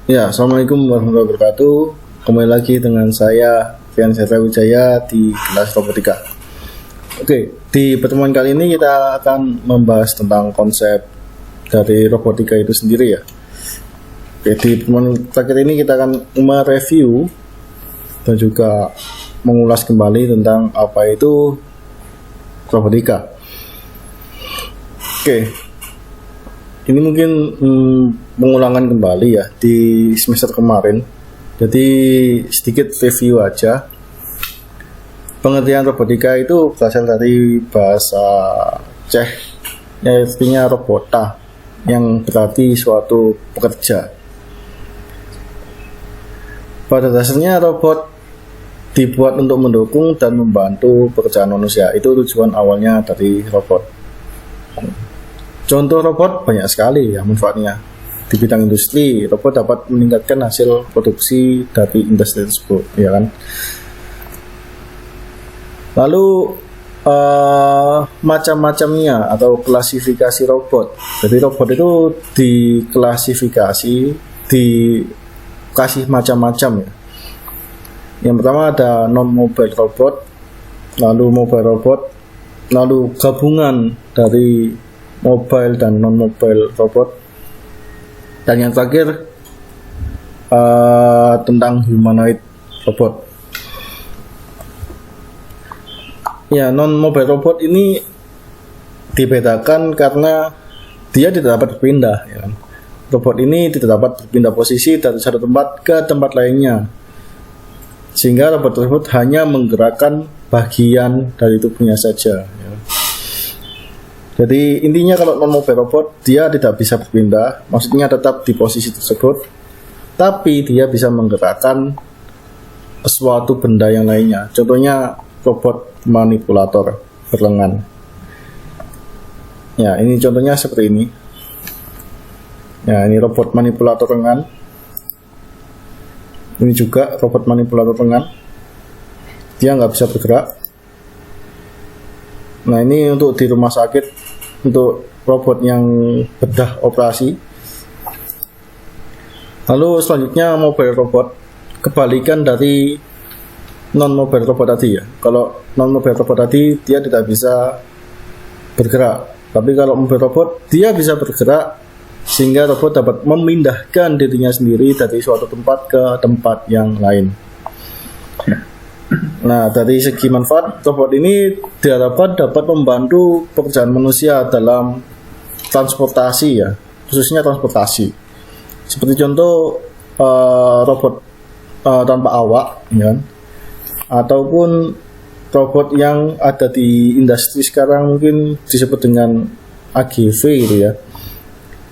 Ya, Assalamualaikum warahmatullahi wabarakatuh. Kembali lagi dengan saya Fian Setra Wijaya di kelas robotika. Oke, di pertemuan kali ini kita akan membahas tentang konsep dari robotika itu sendiri ya. Oke, di pertemuan terakhir ini kita akan mereview dan juga mengulas kembali tentang apa itu robotika. Oke, ini mungkin pengulangan kembali ya di semester kemarin. Jadi sedikit review aja. Pengertian robotika itu berasal dari bahasa Czech, yang artinya robota, yang berarti suatu pekerja. Pada dasarnya robot dibuat untuk mendukung dan membantu pekerjaan manusia. Itu tujuan awalnya dari robot. Contoh robot banyak sekali ya manfaatnya. Di bidang industri, robot dapat meningkatkan hasil produksi dari industri tersebut, ya kan? Lalu macam-macamnya atau klasifikasi robot. Jadi robot itu diklasifikasi, dikasih macam-macam ya. Yang pertama ada non-mobile robot, lalu mobile robot, lalu gabungan dari mobile dan non-mobile robot, dan yang terakhir tentang humanoid robot. Ya, non-mobile robot ini dibedakan karena dia tidak dapat berpindah. Ya. Robot ini tidak dapat berpindah posisi dari satu tempat ke tempat lainnya, sehingga robot tersebut hanya menggerakkan bagian dari tubuhnya saja. Ya. Jadi intinya kalau non-mobile robot dia tidak bisa berpindah, maksudnya tetap di posisi tersebut, tapi dia bisa menggerakkan suatu benda yang lainnya. Contohnya robot manipulator berlengan. Ya, ini contohnya seperti ini. Ya, ini robot manipulator lengan. Ini juga robot manipulator lengan. Dia nggak bisa bergerak. Nah, ini untuk di rumah sakit, untuk robot yang bedah operasi. Lalu selanjutnya mobile robot, kebalikan dari non-mobile robot tadi ya. Kalau non-mobile robot tadi dia tidak bisa bergerak, tapi kalau mobile robot dia bisa bergerak, sehingga robot dapat memindahkan dirinya sendiri dari suatu tempat ke tempat yang lain. Nah, dari segi manfaat, robot ini diharapkan dapat membantu pekerjaan manusia dalam transportasi ya, khususnya transportasi. Seperti contoh robot tanpa awak, ya, ataupun robot yang ada di industri sekarang mungkin disebut dengan AGV gitu ya,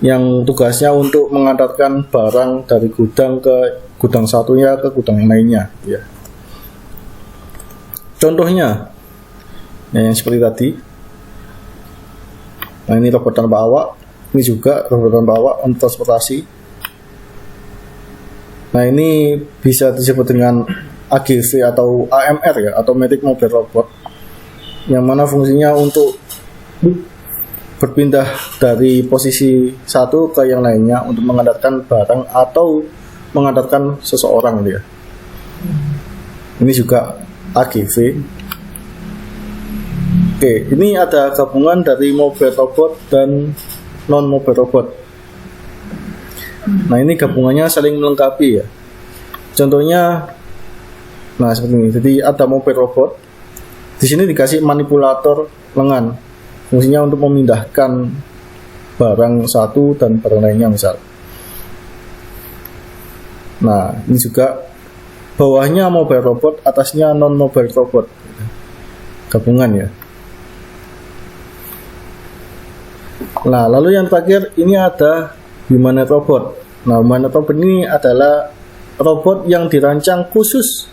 yang tugasnya untuk mengantarkan barang dari gudang ke gudang satunya ke gudang yang lainnya, ya. Contohnya, ya, yang seperti tadi. Nah, ini robot tanpa awak. Ini juga robot tanpa awak untuk transportasi. Nah, ini bisa disebut dengan AGV atau AMR ya, Automatic Mobile Robot, yang mana fungsinya untuk berpindah dari posisi satu ke yang lainnya untuk mengantarkan barang atau mengantarkan seseorang dia. Ini juga AGV. Oke, ini ada gabungan dari mobile robot dan non-mobile robot. Nah, ini gabungannya saling melengkapi ya. Contohnya, nah seperti ini. Jadi ada mobile robot. Di sini dikasih manipulator lengan. Fungsinya untuk memindahkan barang satu dan barang lainnya misal. Nah, ini juga bawahnya mobile robot, atasnya non-mobile robot. Gabungan ya. Nah, lalu yang terakhir ini ada humanoid robot. Nah, humanoid robot ini adalah robot yang dirancang khusus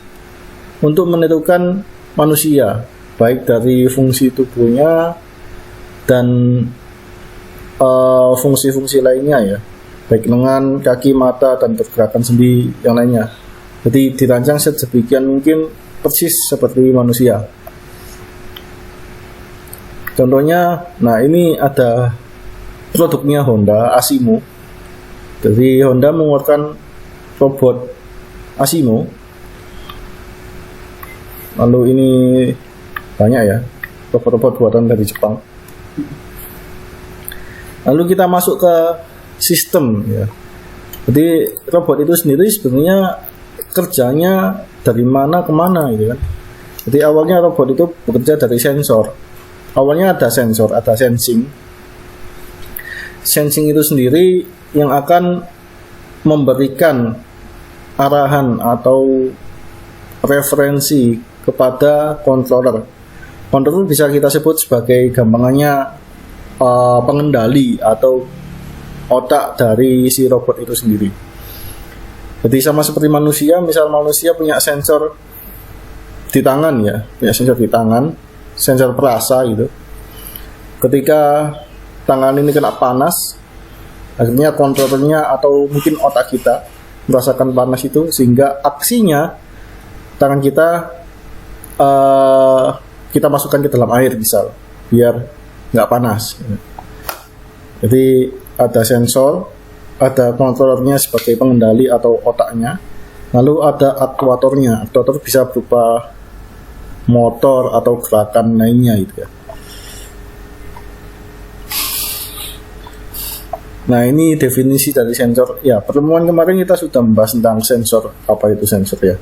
untuk menirukan manusia, baik dari fungsi tubuhnya dan fungsi-fungsi lainnya ya, baik lengan, kaki, mata, dan pergerakan sendi yang lainnya. Jadi dirancang sedemikian mungkin persis seperti manusia. Contohnya, nah ini ada produknya Honda, Asimo. Jadi Honda mengeluarkan robot Asimo. Lalu ini banyak ya robot-robot buatan dari Jepang. Lalu kita masuk ke sistem ya. Jadi robot itu sendiri sebenarnya kerjanya dari mana ke mana gitu kan. Jadi awalnya robot itu bekerja dari sensor. Awalnya ada sensor, ada sensing. Sensing itu sendiri yang akan memberikan arahan atau referensi kepada controller. Controller bisa kita sebut sebagai gampangannya pengendali atau otak dari si robot itu sendiri. Jadi sama seperti manusia, misal manusia punya sensor di tangan ya, punya sensor di tangan, sensor perasa gitu. Ketika tangan ini kena panas, akhirnya kontrolernya atau mungkin otak kita merasakan panas itu, sehingga aksinya tangan kita kita masukkan ke dalam air misal, biar nggak panas. Jadi ada sensor, ada kontrolernya sebagai pengendali atau otaknya, lalu ada aktuatornya. Aktuator bisa berupa motor atau gerakan lainnya gitu ya. Nah, ini definisi dari sensor. Ya, pertemuan kemarin kita sudah membahas tentang sensor. Apa itu sensor ya?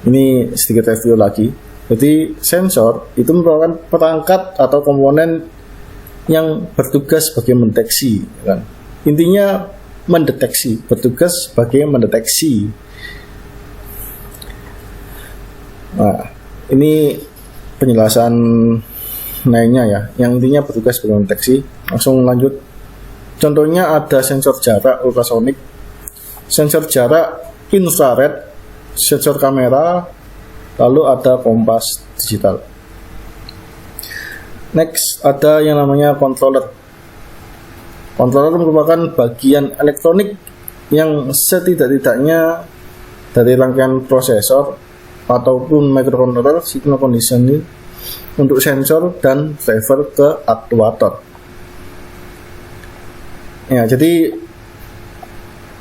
Ini sedikit review lagi. Jadi sensor itu merupakan perangkat atau komponen yang bertugas sebagai mendeteksi kan. Intinya mendeteksi, bertugas sebagai mendeteksi. Nah, ini penjelasan lainnya ya, yang intinya bertugas sebagai mendeteksi. Langsung lanjut. Contohnya ada sensor jarak ultrasonik, sensor jarak infrared, sensor kamera, lalu ada kompas digital. Next, ada yang namanya controller. Controller merupakan bagian elektronik yang setidak-tidaknya dari rangkaian prosesor ataupun microcontroller signal conditioning untuk sensor dan driver ke aktuator. Ya, jadi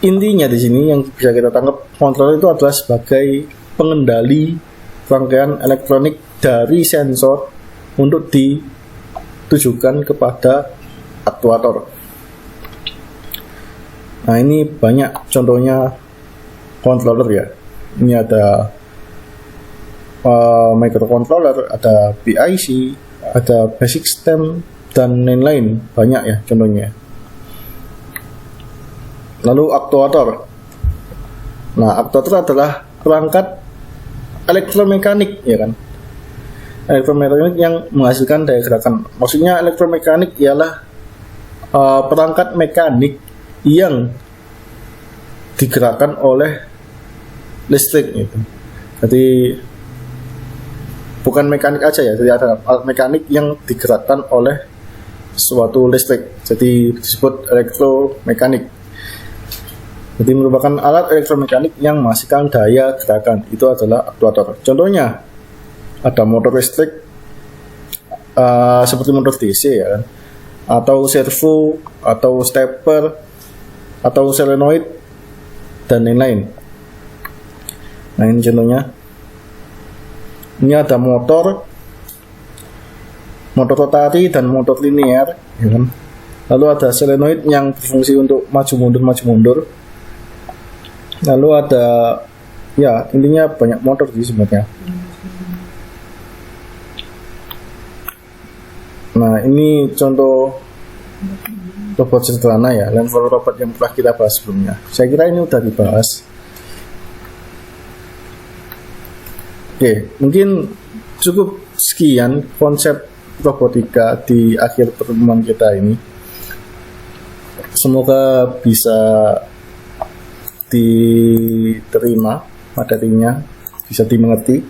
intinya di sini yang bisa kita tangkap, controller itu adalah sebagai pengendali rangkaian elektronik dari sensor untuk ditujukan kepada aktuator. Nah, ini banyak contohnya controller ya. Ini ada microcontroller, ada PIC, ada basic stem, dan lain-lain. Banyak ya contohnya. Lalu aktuator. Nah, aktuator adalah perangkat elektromekanik ya kan. Elektromekanik yang menghasilkan daya gerakan. Maksudnya elektromekanik ialah perangkat mekanik yang digerakkan oleh listrik gitu. Jadi bukan mekanik aja ya, jadi ada alat mekanik yang digerakkan oleh suatu listrik. Jadi disebut elektromekanik. Jadi merupakan alat elektromekanik yang menghasilkan daya gerakan. Itu adalah aktuator. Contohnya ada motor listrik seperti motor DC ya kan, atau servo, atau stepper, atau solenoid, dan lain-lain. Nah, ini contohnya. Ini ada motor rotari dan motor linear ya kan. Lalu ada solenoid yang berfungsi untuk maju mundur. Lalu ada, ya intinya banyak motor sih sebenarnya. Nah, ini contoh robot sederhana ya, level robot yang telah kita bahas sebelumnya. Saya kira ini udah dibahas. Oke, mungkin cukup sekian konsep robotika di akhir pertemuan kita ini. Semoga bisa diterima materinya, bisa dimengerti.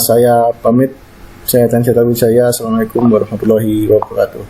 Saya pamit. Saya Tan Ceta Wijaya. Assalamualaikum warahmatullahi wabarakatuh.